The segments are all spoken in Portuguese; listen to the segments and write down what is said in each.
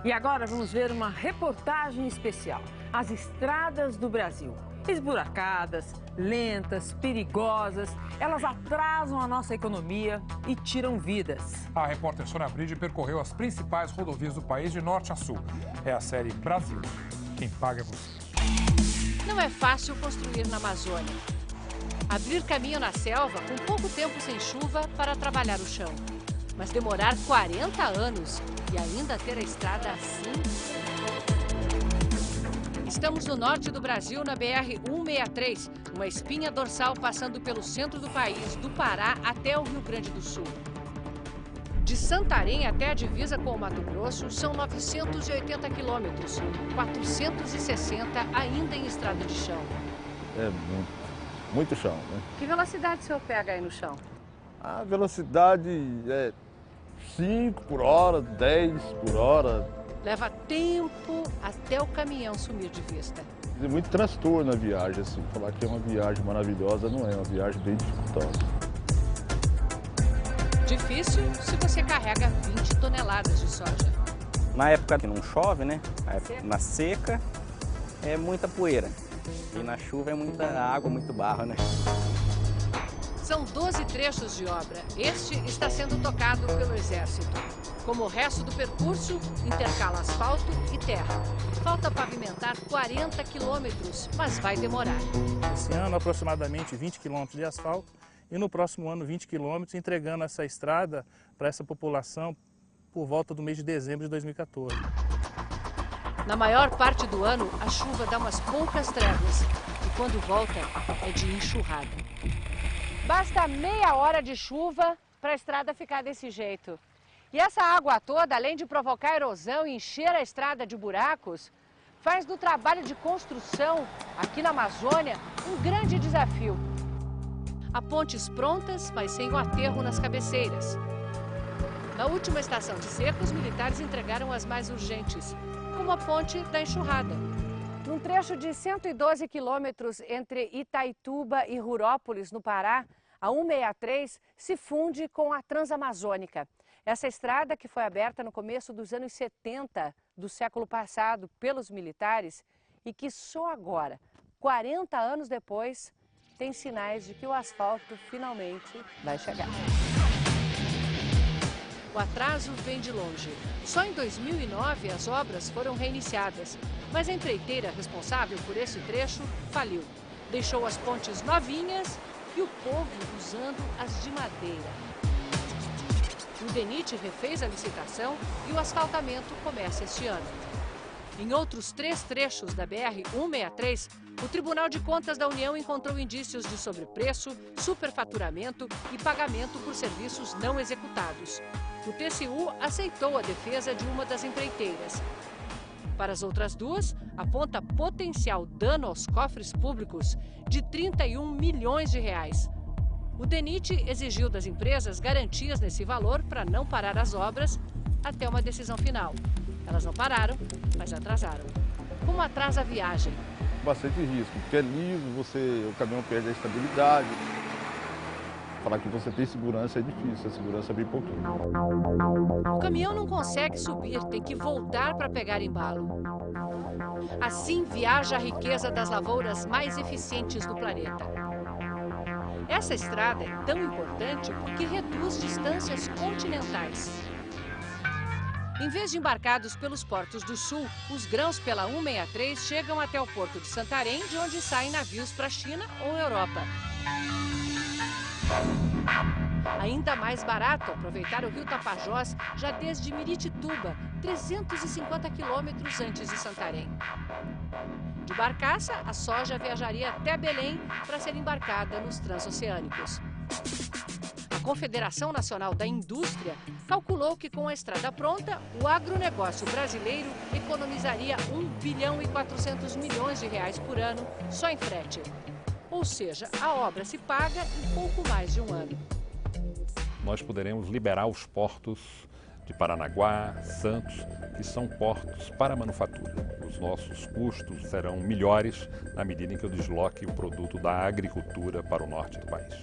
E agora vamos ver uma reportagem especial. As estradas do Brasil. Esburacadas, lentas, perigosas, elas atrasam a nossa economia e tiram vidas. A repórter Sônia Bride percorreu as principais rodovias do país de norte a sul. É a série Brasil. Quem paga é você. Não é fácil construir na Amazônia. Abrir caminho na selva com pouco tempo sem chuva para trabalhar o chão. Mas demorar 40 anos e ainda ter a estrada assim? Estamos no norte do Brasil, na BR-163, uma espinha dorsal passando pelo centro do país, do Pará até o Rio Grande do Sul. De Santarém até a divisa com o Mato Grosso, são 980 quilômetros, 460 ainda em estrada de chão. É muito chão, né? Que velocidade o senhor pega aí no chão? A velocidade é 5 por hora, 10 por hora. Leva tempo até o caminhão sumir de vista. Tem muito transtorno na viagem, assim. Falar que é uma viagem maravilhosa não é, uma viagem bem dificultosa. Difícil se você carrega 20 toneladas de soja. Na época que não chove, né? Na seca é muita poeira. E na chuva é muita água, muito barro, né? São 12 trechos de obra. Este está sendo tocado pelo Exército. Como o resto do percurso, intercala asfalto e terra. Falta pavimentar 40 quilômetros, mas vai demorar. Esse ano, aproximadamente 20 quilômetros de asfalto e no próximo ano 20 quilômetros, entregando essa estrada para essa população por volta do mês de dezembro de 2014. Na maior parte do ano, a chuva dá umas poucas tréguas e quando volta é de enxurrada. Basta meia hora de chuva para a estrada ficar desse jeito. E essa água toda, além de provocar erosão e encher a estrada de buracos, faz do trabalho de construção aqui na Amazônia um grande desafio. Há pontes prontas, mas sem o aterro nas cabeceiras. Na última estação de seca, os militares entregaram as mais urgentes, como a ponte da enxurrada. Num trecho de 112 quilômetros entre Itaituba e Rurópolis, no Pará, a 163 se funde com a Transamazônica. Essa estrada, que foi aberta no começo dos anos 70 do século passado pelos militares e que só agora, 40 anos depois, tem sinais de que o asfalto finalmente vai chegar. O atraso vem de longe. Só em 2009 as obras foram reiniciadas, mas a empreiteira responsável por esse trecho faliu. Deixou as pontes novinhas e o povo usando as de madeira. O DENIT refez a licitação e o asfaltamento começa este ano. Em outros 3 trechos da BR-163, o Tribunal de Contas da União encontrou indícios de sobrepreço, superfaturamento e pagamento por serviços não executados. O TCU aceitou a defesa de uma das empreiteiras. Para as outras 2, aponta potencial dano aos cofres públicos de 31 milhões de reais. O DENIT exigiu das empresas garantias nesse valor para não parar as obras até uma decisão final. Elas não pararam, mas atrasaram. Como atrasa a viagem? Bastante risco, porque é liso, o caminhão perde a estabilidade. Falar que você tem segurança é difícil, a segurança é bem pouquinho. O caminhão não consegue subir, tem que voltar para pegar embalo. Assim viaja a riqueza das lavouras mais eficientes do planeta. Essa estrada é tão importante porque reduz distâncias continentais. Em vez de embarcados pelos portos do sul, os grãos pela 163 chegam até o porto de Santarém, de onde saem navios para a China ou Europa. Ainda mais barato aproveitar o rio Tapajós já desde Miritituba, 350 quilômetros antes de Santarém. De barcaça, a soja viajaria até Belém para ser embarcada nos transoceânicos. A Confederação Nacional da Indústria calculou que com a estrada pronta, o agronegócio brasileiro economizaria 1 bilhão e 400 milhões de reais por ano só em frete. Ou seja, a obra se paga em pouco mais de um ano. Nós poderemos liberar os portos de Paranaguá, Santos, que são portos para a manufatura. Os nossos custos serão melhores na medida em que eu desloque o produto da agricultura para o norte do país.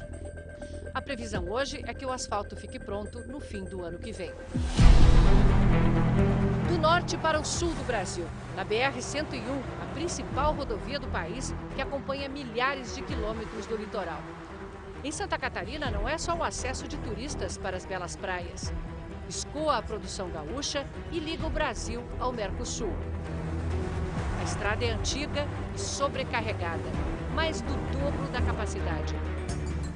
A previsão hoje é que o asfalto fique pronto no fim do ano que vem. Do norte norte para o sul do Brasil, na BR-101, a principal rodovia do país que acompanha milhares de quilômetros do litoral. Em Santa Catarina não é só o acesso de turistas para as belas praias. Escoa a produção gaúcha e liga o Brasil ao Mercosul. A estrada é antiga e sobrecarregada, mais do dobro da capacidade.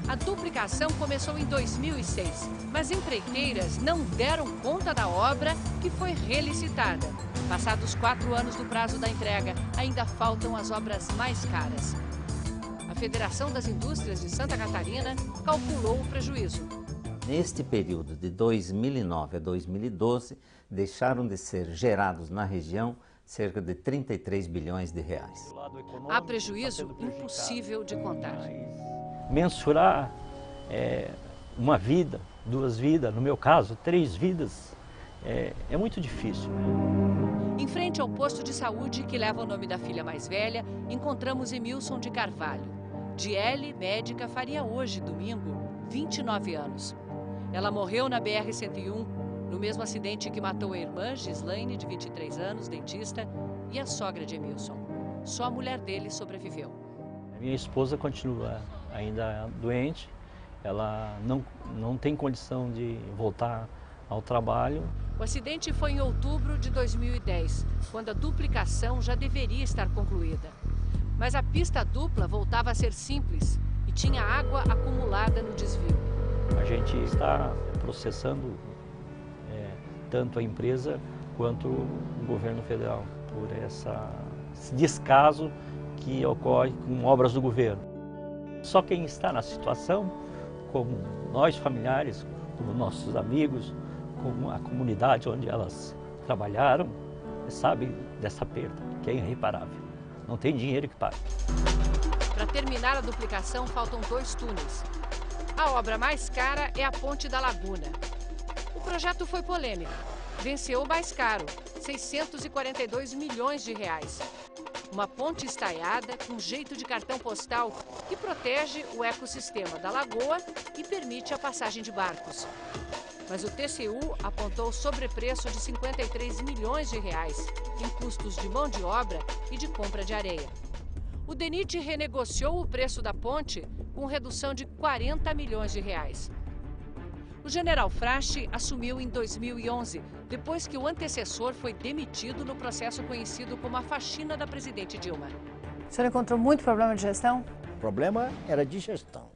A duplicação começou em 2006, mas empreiteiras não deram conta da obra, que foi relicitada. Passados 4 anos do prazo da entrega, ainda faltam as obras mais caras. A Federação das Indústrias de Santa Catarina calculou o prejuízo. Neste período de 2009 a 2012, deixaram de ser gerados na região cerca de 33 bilhões de reais. Há prejuízo impossível de contar. Mensurar uma vida, 2 vidas, no meu caso, 3 vidas, é muito difícil. Em frente ao posto de saúde que leva o nome da filha mais velha, encontramos Emilson de Carvalho. Diele, médica, faria hoje, domingo, 29 anos. Ela morreu na BR-101, no mesmo acidente que matou a irmã, Gislaine, de 23 anos, dentista, e a sogra de Emilson. Só a mulher dele sobreviveu. Minha esposa continua ainda doente, ela não tem condição de voltar ao trabalho. O acidente foi em outubro de 2010, quando a duplicação já deveria estar concluída. Mas a pista dupla voltava a ser simples e tinha água acumulada no desvio. A gente está processando tanto a empresa quanto o governo federal por esse descaso que ocorre com obras do governo. Só quem está na situação, como nós familiares, como nossos amigos, como a comunidade onde elas trabalharam, sabe dessa perda, que é irreparável. Não tem dinheiro que pague. Para terminar a duplicação, faltam 2 túneis. A obra mais cara é a Ponte da Laguna. O projeto foi polêmico. Venceu o mais caro, 642 milhões de reais. Uma ponte estaiada com jeito de cartão postal que protege o ecossistema da lagoa e permite a passagem de barcos. Mas o TCU apontou sobrepreço de 53 milhões de reais em custos de mão de obra e de compra de areia. O DENIT renegociou o preço da ponte com redução de 40 milhões de reais. O general Frache assumiu em 2011, depois que o antecessor foi demitido no processo conhecido como a faxina da presidente Dilma. O senhor encontrou muito problema de gestão? O problema era de gestão,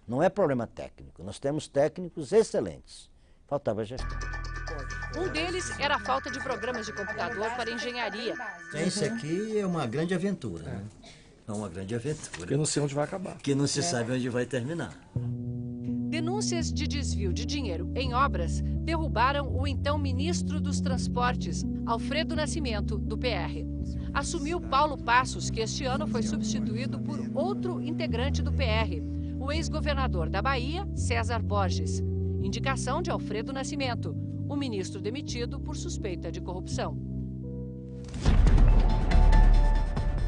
não é problema técnico. Nós temos técnicos excelentes, faltava gestão. Um deles era a falta de programas de computador para engenharia. Isso aqui é uma grande aventura, né? É uma grande aventura. Eu não sei onde vai acabar. Que não se sabe onde vai terminar. Denúncias de desvio de dinheiro em obras derrubaram o então ministro dos Transportes, Alfredo Nascimento, do PR. Assumiu Paulo Passos, que este ano foi substituído por outro integrante do PR, o ex-governador da Bahia, César Borges. Indicação de Alfredo Nascimento, o ministro demitido por suspeita de corrupção.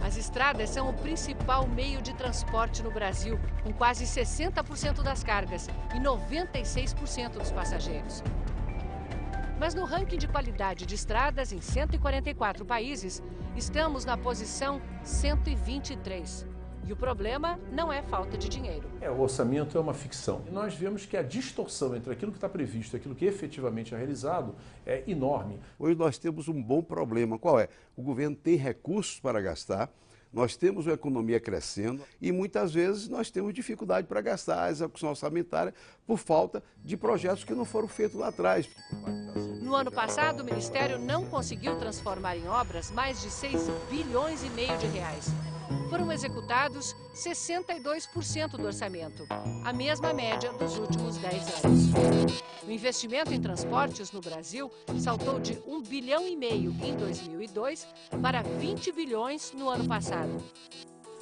As estradas são o principal meio de transporte no Brasil, com quase 60% das cargas e 96% dos passageiros. Mas no ranking de qualidade de estradas em 144 países, estamos na posição 123. E o problema não é falta de dinheiro. O orçamento é uma ficção. E nós vemos que a distorção entre aquilo que está previsto e aquilo que efetivamente é realizado é enorme. Hoje nós temos um bom problema. Qual é? O governo tem recursos para gastar, nós temos uma economia crescendo e muitas vezes nós temos dificuldade para gastar a execução orçamentária por falta de projetos que não foram feitos lá atrás. No ano passado, o Ministério não conseguiu transformar em obras mais de 6 bilhões e meio de reais. Foram executados 62% do orçamento, a mesma média dos últimos 10 anos. O investimento em transportes no Brasil saltou de 1,5 bilhão em 2002 para 20 bilhões no ano passado.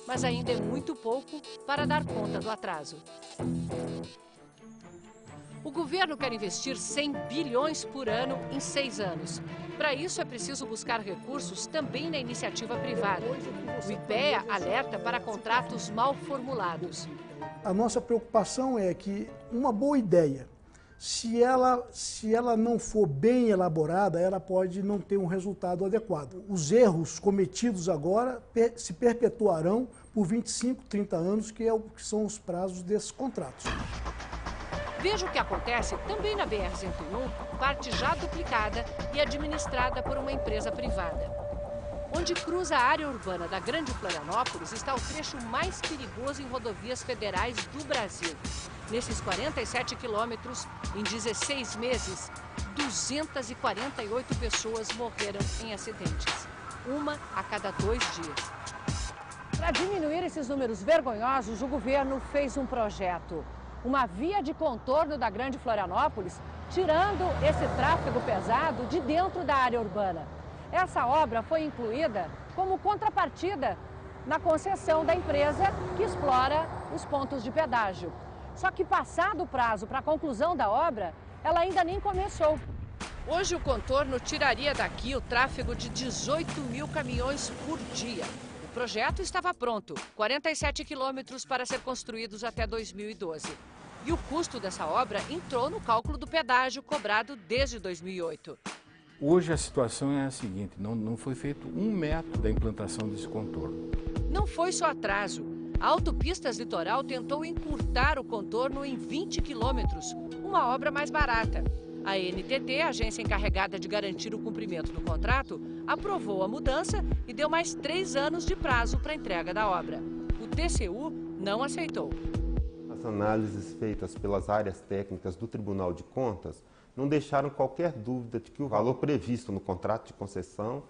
Mas ainda é muito pouco para dar conta do atraso. O governo quer investir 100 bilhões por ano em 6 anos. Para isso, é preciso buscar recursos também na iniciativa privada. O IPEA alerta para contratos mal formulados. A nossa preocupação é que uma boa ideia, Se ela não for bem elaborada, ela pode não ter um resultado adequado. Os erros cometidos agora se perpetuarão por 25, 30 anos, que são os prazos desses contratos. Veja o que acontece também na BR-101, parte já duplicada e administrada por uma empresa privada. Onde cruza a área urbana da Grande Florianópolis está o trecho mais perigoso em rodovias federais do Brasil. Nesses 47 quilômetros, em 16 meses, 248 pessoas morreram em acidentes. Uma a cada 2 dias. Para diminuir esses números vergonhosos, o governo fez um projeto. Uma via de contorno da Grande Florianópolis, tirando esse tráfego pesado de dentro da área urbana. Essa obra foi incluída como contrapartida na concessão da empresa que explora os pontos de pedágio. Só que passado o prazo para a conclusão da obra, ela ainda nem começou. Hoje o contorno tiraria daqui o tráfego de 18 mil caminhões por dia. O projeto estava pronto, 47 quilômetros para ser construídos até 2012. E o custo dessa obra entrou no cálculo do pedágio cobrado desde 2008. Hoje a situação é a seguinte, não foi feito 1 metro da implantação desse contorno. Não foi só atraso. A Autopistas Litoral tentou encurtar o contorno em 20 quilômetros, uma obra mais barata. A ANTT, a agência encarregada de garantir o cumprimento do contrato, aprovou a mudança e deu mais 3 anos de prazo para a entrega da obra. O TCU não aceitou. As análises feitas pelas áreas técnicas do Tribunal de Contas não deixaram qualquer dúvida de que o valor previsto no contrato de concessão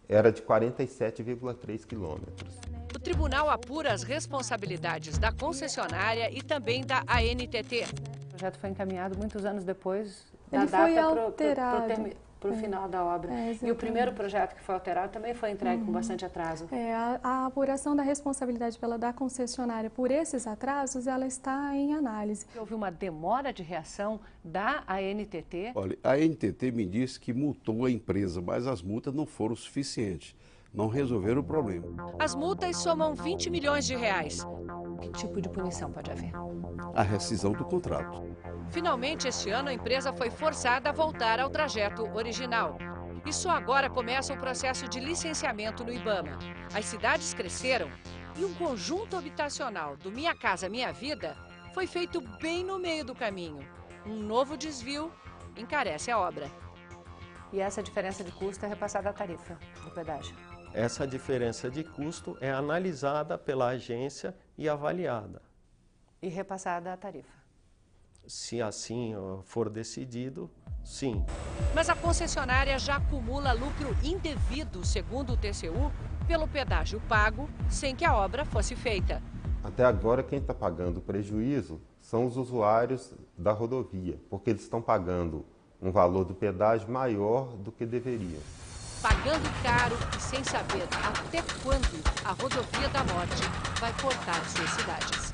era de 47,3 quilômetros. O tribunal apura as responsabilidades da concessionária e também da ANTT. O projeto foi encaminhado muitos anos depois da Ele foi data alterado. para o final da obra. E o primeiro projeto que foi alterado também foi entregue com bastante atraso. A apuração da responsabilidade da concessionária por esses atrasos, ela está em análise. Houve uma demora de reação da ANTT. Olha, a ANTT me disse que multou a empresa, mas as multas não foram suficientes. Não resolveram o problema. As multas somam 20 milhões de reais. Que tipo de punição pode haver? A rescisão do contrato. Finalmente, este ano, a empresa foi forçada a voltar ao trajeto original. E só agora começa o processo de licenciamento no IBAMA. As cidades cresceram e um conjunto habitacional do Minha Casa Minha Vida foi feito bem no meio do caminho. Um novo desvio encarece a obra. E essa diferença de custo é repassada à tarifa do pedágio. Essa diferença de custo é analisada pela agência e avaliada. E repassada à tarifa. Se assim for decidido, sim. Mas a concessionária já acumula lucro indevido, segundo o TCU, pelo pedágio pago sem que a obra fosse feita. Até agora, quem está pagando o prejuízo são os usuários da rodovia, porque eles estão pagando um valor do pedágio maior do que deveriam. Pagando caro e sem saber até quando a rodovia da morte vai cortar suas cidades.